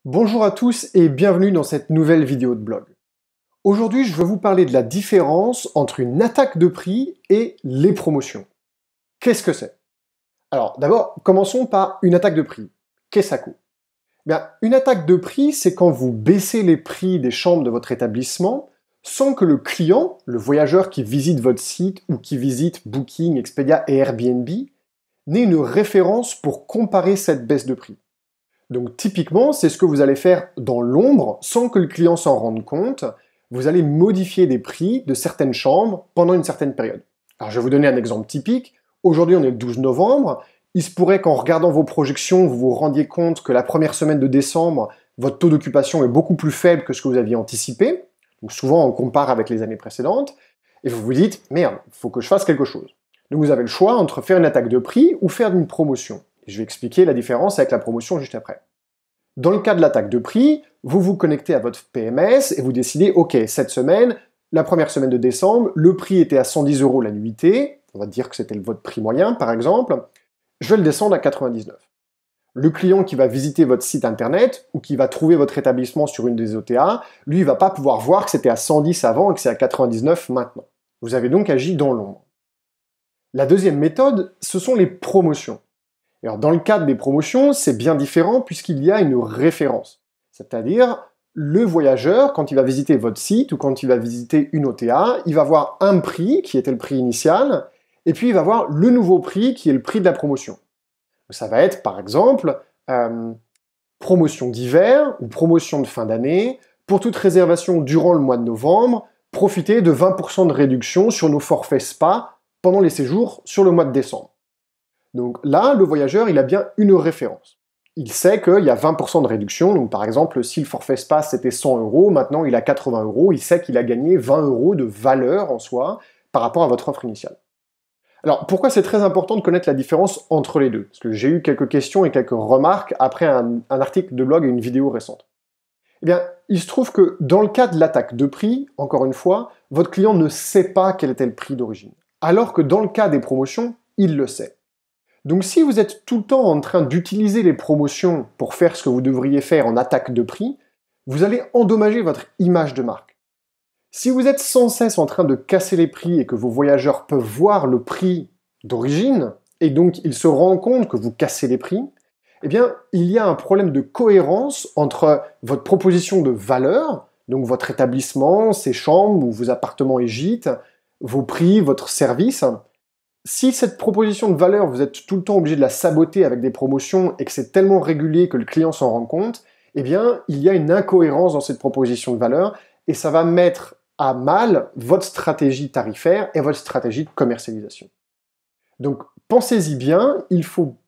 Bonjour à tous et bienvenue dans cette nouvelle vidéo de blog. Aujourd'hui, je veux vous parler de la différence entre une attaque de prix et les promotions. Qu'est-ce que c'est? Alors, d'abord, commençons par une attaque de prix. Qu'est-ce que ça coûte? Bien, une attaque de prix, c'est quand vous baissez les prix des chambres de votre établissement sans que le client, le voyageur qui visite votre site ou qui visite Booking, Expedia et Airbnb, n'ait une référence pour comparer cette baisse de prix. Donc typiquement, c'est ce que vous allez faire dans l'ombre, sans que le client s'en rende compte. Vous allez modifier des prix de certaines chambres pendant une certaine période. Alors je vais vous donner un exemple typique. Aujourd'hui, on est le 12 novembre. Il se pourrait qu'en regardant vos projections, vous vous rendiez compte que la première semaine de décembre, votre taux d'occupation est beaucoup plus faible que ce que vous aviez anticipé. Donc souvent, on compare avec les années précédentes. Et vous vous dites, merde, il faut que je fasse quelque chose. Donc vous avez le choix entre faire une attaque de prix ou faire une promotion. Je vais expliquer la différence avec la promotion juste après. Dans le cas de l'attaque de prix, vous vous connectez à votre PMS et vous décidez, ok, cette semaine, la première semaine de décembre, le prix était à 110 € la nuitée, on va dire que c'était votre prix moyen par exemple, je vais le descendre à 99. Le client qui va visiter votre site internet ou qui va trouver votre établissement sur une des OTA, lui, il va pas pouvoir voir que c'était à 110 avant et que c'est à 99 maintenant. Vous avez donc agi dans l'ombre. La deuxième méthode, ce sont les promotions. Alors, dans le cadre des promotions, c'est bien différent puisqu'il y a une référence. C'est-à-dire, le voyageur, quand il va visiter votre site ou quand il va visiter une OTA, il va voir un prix qui était le prix initial, et puis il va voir le nouveau prix qui est le prix de la promotion. Ça va être, par exemple, promotion d'hiver ou promotion de fin d'année. Pour toute réservation durant le mois de novembre, profitez de 20% de réduction sur nos forfaits spa pendant les séjours sur le mois de décembre. Donc là, le voyageur, il a bien une référence. Il sait qu'il y a 20% de réduction, donc par exemple, si le forfait spa c'était 100 €, maintenant il a 80 €, il sait qu'il a gagné 20 € de valeur en soi par rapport à votre offre initiale. Alors pourquoi c'est très important de connaître la différence entre les deux? Parce que j'ai eu quelques questions et quelques remarques après un article de blog et une vidéo récente. Eh bien, il se trouve que dans le cas de l'attaque de prix, encore une fois, votre client ne sait pas quel était le prix d'origine. Alors que dans le cas des promotions, il le sait. Donc si vous êtes tout le temps en train d'utiliser les promotions pour faire ce que vous devriez faire en attaque de prix, vous allez endommager votre image de marque. Si vous êtes sans cesse en train de casser les prix et que vos voyageurs peuvent voir le prix d'origine, et donc ils se rendent compte que vous cassez les prix, eh bien il y a un problème de cohérence entre votre proposition de valeur, donc votre établissement, ses chambres ou vos appartements et gîtes, vos prix, votre service. Si cette proposition de valeur, vous êtes tout le temps obligé de la saboter avec des promotions et que c'est tellement régulier que le client s'en rend compte, eh bien, il y a une incohérence dans cette proposition de valeur et ça va mettre à mal votre stratégie tarifaire et votre stratégie de commercialisation. Donc, pensez-y bien, il faut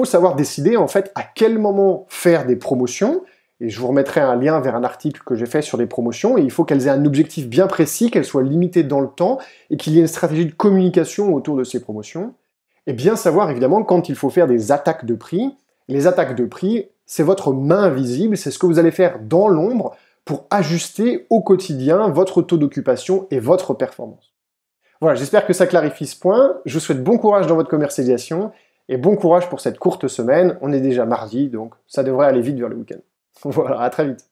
savoir décider en fait à quel moment faire des promotions. Et je vous remettrai un lien vers un article que j'ai fait sur les promotions, et il faut qu'elles aient un objectif bien précis, qu'elles soient limitées dans le temps, et qu'il y ait une stratégie de communication autour de ces promotions. Et bien savoir évidemment quand il faut faire des attaques de prix. Les attaques de prix, c'est votre main invisible, c'est ce que vous allez faire dans l'ombre pour ajuster au quotidien votre taux d'occupation et votre performance. Voilà, j'espère que ça clarifie ce point. Je vous souhaite bon courage dans votre commercialisation, et bon courage pour cette courte semaine. On est déjà mardi, donc ça devrait aller vite vers le week-end. Voilà, à très vite.